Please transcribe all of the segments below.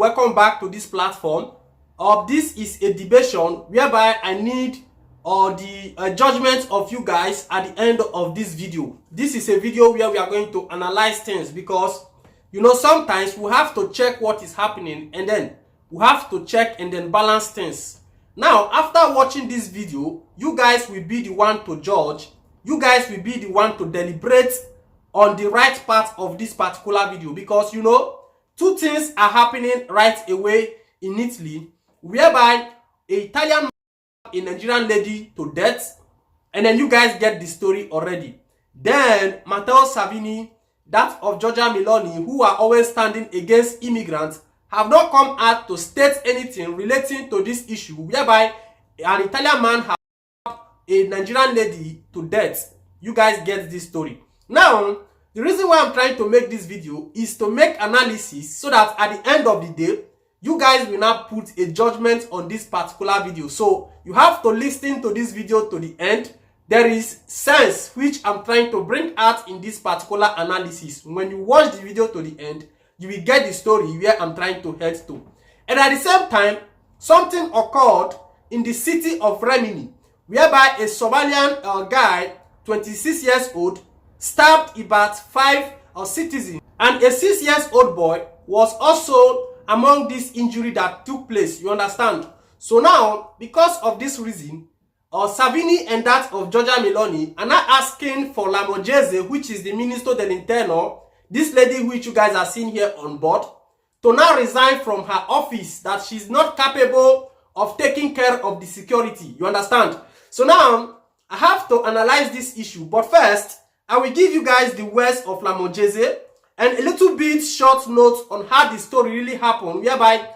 welcome back to this platform. This is a debation whereby I need the judgment of you guys at the end of this video. This is a video where we are going to analyze things because sometimes we have to check what is happening and then we have to check and then balance things. Now, after watching this video, you guys will be the one to judge. You guys will be the one to deliberate on the right part of this particular video because two things are happening right away in Italy, whereby an Italian man, a Nigerian lady to death, and then you guys get the story already. Then Matteo Salvini, that of Giorgia Meloni, who are always standing against immigrants, have not come out to state anything relating to this issue, whereby an Italian man has a Nigerian lady to death. You guys get this story. Now, the reason why I'm trying to make this video is to make analysis so that at the end of the day, you guys will not put a judgment on this particular video. So you have to listen to this video to the end. There is sense which I'm trying to bring out in this particular analysis. When you watch the video to the end, you will get the story where I'm trying to head to. And at the same time, something occurred in the city of Rimini, whereby a Somalian guy, 26 years old, stabbed about 5 citizens, and a 6-year-old boy was also among this injury that took place. You understand? So now, because of this reason, Salvini and that of Giorgia Meloni are now asking for Lamorgese, which is the Ministro dell'Interno, this lady which you guys are seeing here on board, to now resign from her office, that she's not capable of taking care of the security. You understand? So now, I have to analyze this issue, but first, I will give you guys the words of Lamorgese and a little bit short note on how the story really happened, whereby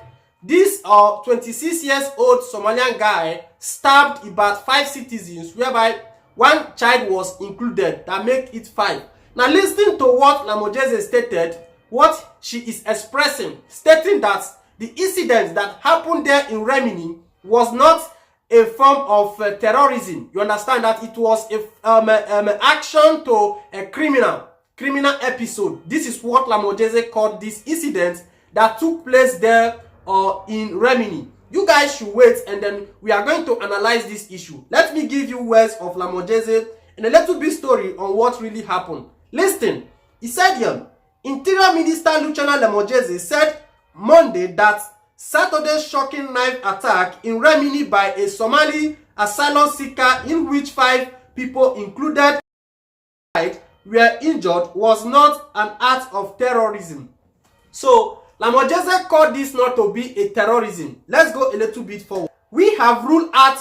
this 26-year-old Somalian guy stabbed about 5 citizens, whereby 1 child was included, that make it 5. Now listen to what Lamorgese stated, what she is expressing, stating that the incident that happened there in Rimini was not a form of terrorism. You understand that it was a action to a criminal episode. This is what Lamorgese called this incident that took place there in Rimini. You guys should wait and then we are going to analyze this issue. Let me give you words of Lamorgese and a little bit story on what really happened. Listen, he said here, Interior Minister Luciano Lamorgese said Monday that Saturday's shocking knife attack in Rimini by a Somali asylum seeker in which 5 people included were injured was not an act of terrorism. So Lamorgese called this not to be a terrorism. Let's go a little bit forward. We have ruled out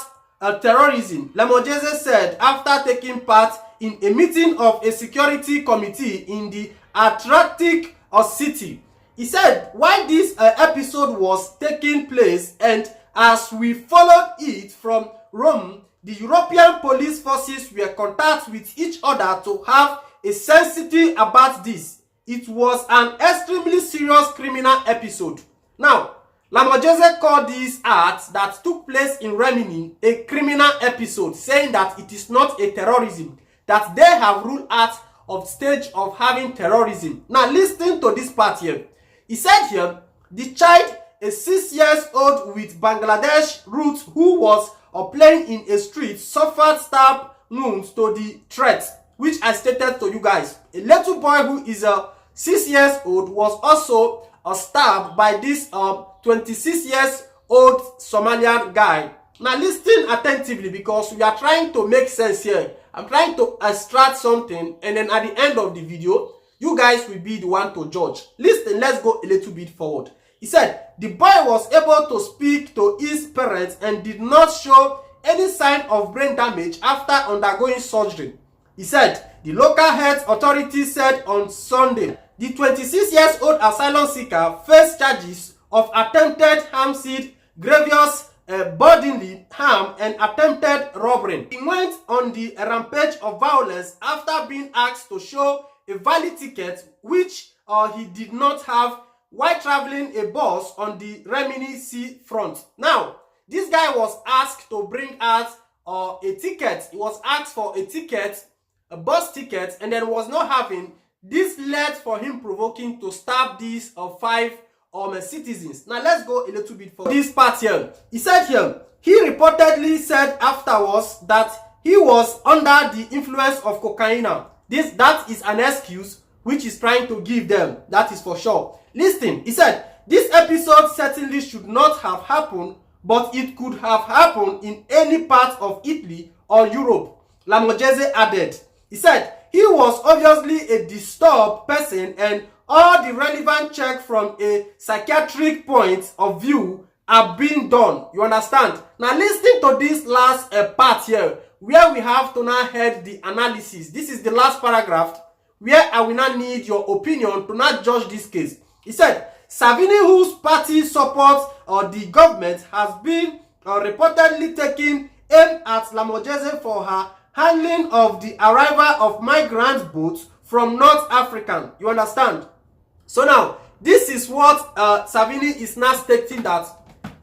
terrorism, Lamorgese said after taking part in a meeting of a security committee in the Adriatic city. He said, while this episode was taking place and as we followed it from Rome, the European police forces were in contact with each other to have a sensitivity about this. It was an extremely serious criminal episode. Now, Lamorgese called this act that took place in Rimini a criminal episode, saying that it is not a terrorism, that they have ruled out of stage of having terrorism. Now, listen to this part here. He said here, the child, a 6-year-old with Bangladesh roots who was playing in a street, suffered stab wounds to the throat, which I stated to you guys. A little boy who is a 6-year-old was also stabbed by this 26-year-old Somalian guy. Now listen attentively because we are trying to make sense here. I'm trying to extract something and then at the end of the video, you guys will be the one to judge. Listen, let's go a little bit forward. He said, the boy was able to speak to his parents and did not show any sign of brain damage after undergoing surgery. He said, the local health authorities said on Sunday, the 26-year-old asylum seeker faced charges of attempted homicide, grievous bodily harm, and attempted robbery. He went on the rampage of violence after being asked to show a valid ticket which he did not have while traveling a bus on the Rimini Sea front. Now, this guy was asked to bring out a ticket. He was asked for a ticket, a bus ticket, and then was not having. This led for him provoking to stab these 5 citizens. Now let's go a little bit for this part here. He said here, he reportedly said afterwards that he was under the influence of cocaine. That is an excuse which is trying to give them. That is for sure. Listen, he said, this episode certainly should not have happened, but it could have happened in any part of Italy or Europe. Lamorgese added. He said, he was obviously a disturbed person and all the relevant checks from a psychiatric point of view are being done. You understand? Now listen to this last part here, where we have to now head the analysis. This is the last paragraph where I will now need your opinion to not judge this case. He said, Salvini, whose party supports the government, has been reportedly taking aim at Lamorgese for her handling of the arrival of migrant boats from North Africa. You understand? So now, this is what Salvini is now stating, that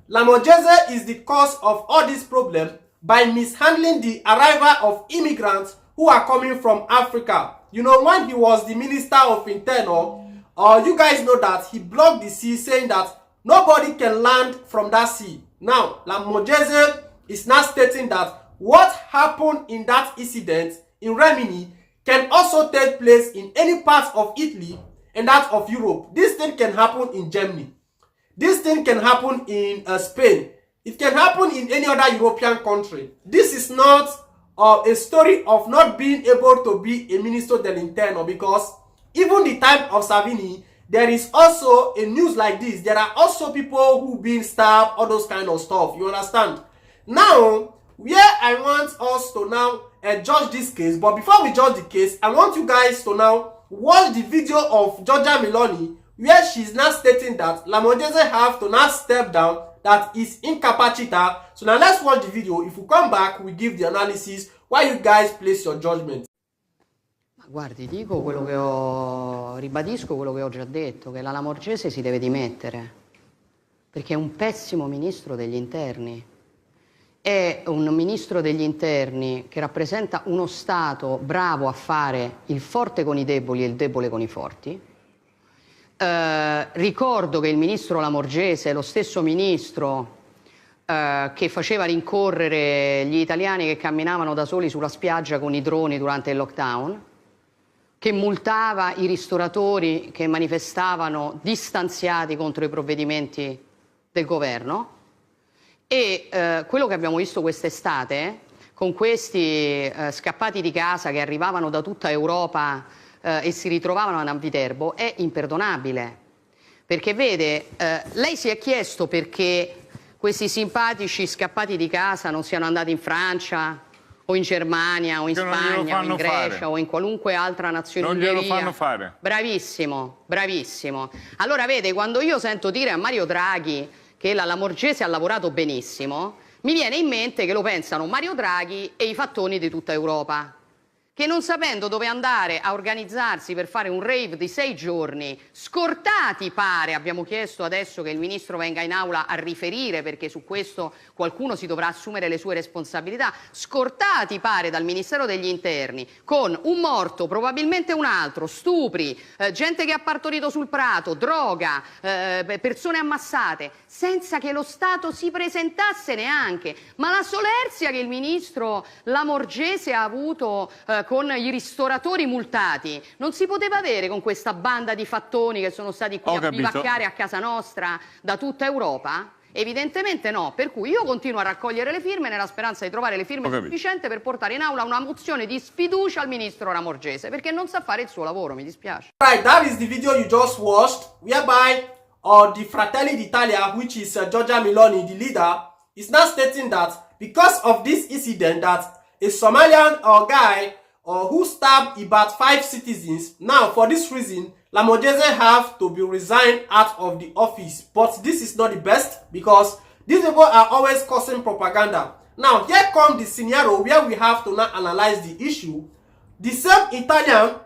Lamorgese is the cause of all this problem by mishandling the arrival of immigrants who are coming from Africa. You know, when he was the Minister of Internal, you guys know that he blocked the sea, saying that nobody can land from that sea. Now, Lamorgese is now stating that what happened in that incident in Rimini can also take place in any part of Italy and that of Europe. This thing can happen in Germany. This thing can happen in Spain. It can happen in any other European country. This is not a story of not being able to be a Ministro dell'Interno, because even the time of Salvini, there is also a news like this. There are also people who been stabbed, all those kind of stuff. You understand? Now, where I want us to now judge this case, but before we judge the case, I want you guys to now watch the video of Giorgia Meloni, where she's now stating that Lamorgese have to now step down, that is incapacitated. So now let's watch the video. If we come back, we give the analysis while you guys place your judgment. Guardi, dico quello che ribadisco quello che ho già detto, che la Lamorgese si deve dimettere, perché è un pessimo ministro degli interni. È un ministro degli interni che rappresenta uno Stato bravo a fare il forte con i deboli e il debole con i forti. Ricordo che il ministro Lamorgese è lo stesso ministro che faceva rincorrere gli italiani che camminavano da soli sulla spiaggia con i droni durante il lockdown, che multava i ristoratori che manifestavano distanziati contro i provvedimenti del governo. E quello che abbiamo visto quest'estate, con questi scappati di casa che arrivavano da tutta Europa e si ritrovavano ad Viterbo, è imperdonabile. Perché vede, lei si è chiesto perché questi simpatici scappati di casa non siano andati in Francia o in Germania o in Spagna o in Grecia o in qualunque altra nazione. Non glielo fanno fare. Bravissimo, bravissimo. Allora vede, quando io sento dire a Mario Draghi che la Lamorgese ha lavorato benissimo, mi viene in mente che lo pensano Mario Draghi e i fattoni di tutta Europa, che non sapendo dove andare a organizzarsi per fare un rave di 6 giorni, scortati pare, abbiamo chiesto adesso che il ministro venga in aula a riferire, perché su questo qualcuno si dovrà assumere le sue responsabilità, scortati pare dal Ministero degli Interni, con un morto, probabilmente un altro, stupri, gente che ha partorito sul prato, droga, persone ammassate, senza che lo Stato si presentasse neanche. Ma la solerzia che il ministro Lamorgese ha avuto con i ristoratori multati non si poteva avere con questa banda di fattoni che sono stati qui a bivaccare a casa nostra da tutta Europa? Evidentemente no, per cui io continuo a raccogliere le firme nella speranza di trovare le firme sufficienti per portare in aula una mozione di sfiducia al ministro Lamorgese, perché non sa fare il suo lavoro, mi dispiace. Right, that is the video you just watched, whereby the Fratelli d'Italia, which is Giorgia Meloni, the leader, is now stating that because of this incident that a Somalian guy who stabbed about 5 citizens, now for this reason, Lamorgese have to be resigned out of the office. But this is not the best, because these people are always causing propaganda. Now, here comes the scenario where we have to now analyze the issue. The same Italian,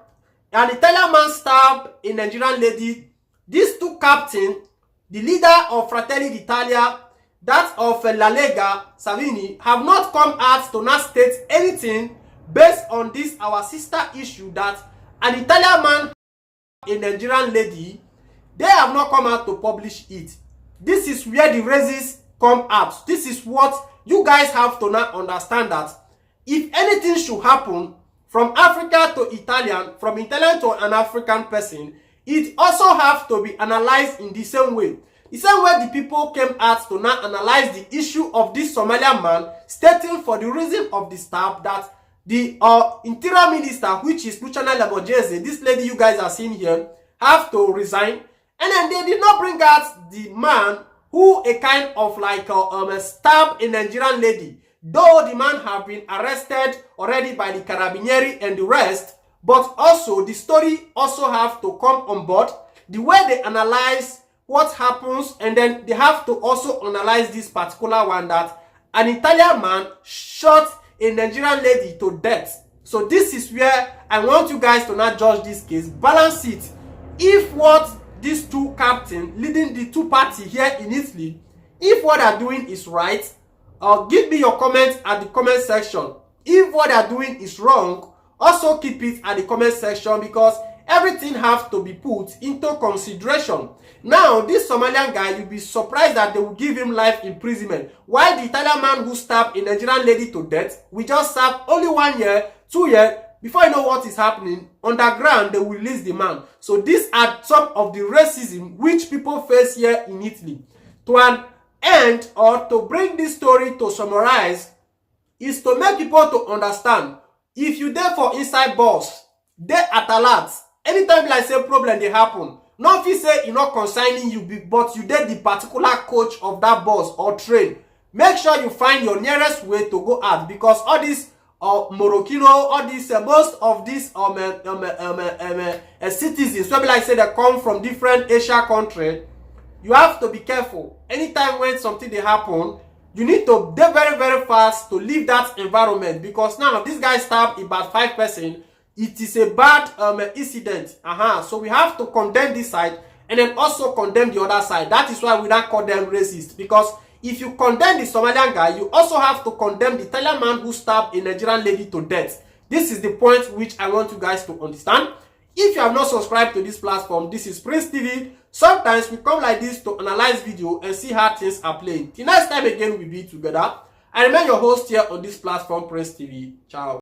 an Italian man stabbed a Nigerian lady. These two captains, the leader of Fratelli d'Italia, that of La Lega, Salvini, have not come out to not state anything based on this our sister issue that an Italian man, a Nigerian lady, They have not come out to publish it. This is where the racists come out. This is what you guys have to now understand, that if anything should happen from Africa to Italian, from Italian to an African person, it also have to be analyzed in the same way. The same way the people came out to now analyze the issue of this Somalian man, stating for the reason of the stab that the interior minister, which is Meloni, this lady you guys are seeing here, have to resign. And then they did not bring out the man who a kind of like stab a Nigerian lady. Though the man have been arrested already by the Carabinieri and the rest, but also the story also have to come on board. The way they analyze what happens, and then they have to also analyze this particular one, that an Italian man shot a Nigerian lady to death. So this is where I want you guys to not judge this case, balance it. If what these two captains leading the two parties here in Italy, if what they're doing is right, give me your comments at the comment section. If what they're doing is wrong, also keep it at the comment section, because everything has to be put into consideration. Now, this Somalian guy, you'll be surprised that they will give him life imprisonment, while the Italian man who stabbed a Nigerian lady to death, we just serve only 1 year, 2 years. Before you know what is happening, underground, they will release the man. So these are some of the racism which people face here in Italy. To an end, or to bring this story to summarize, is to make people to understand, if you there for inside bus, they at alert. Anytime like say problem they happen, not if say e not concerning you, but you there the particular coach of that bus or train, make sure you find your nearest way to go out, because all this Morocco, all these most of these citizens, so like say they come from different Asia country, you have to be careful. Anytime when something they happen, you need to be very, very fast to leave that environment, because now this guy stabbed about 5 persons. It is a bad incident. So we have to condemn this side and then also condemn the other side. That is why we don't call them racist, because if you condemn the Somalian guy, you also have to condemn the Italian man who stabbed a Nigerian lady to death. This is the point which I want you guys to understand. If you have not subscribed to this platform, this is Prince TV. Sometimes we come like this to analyze video and see how things are playing. Till next time again, we'll be together. I remain your host here on this platform, Prince TV. Ciao.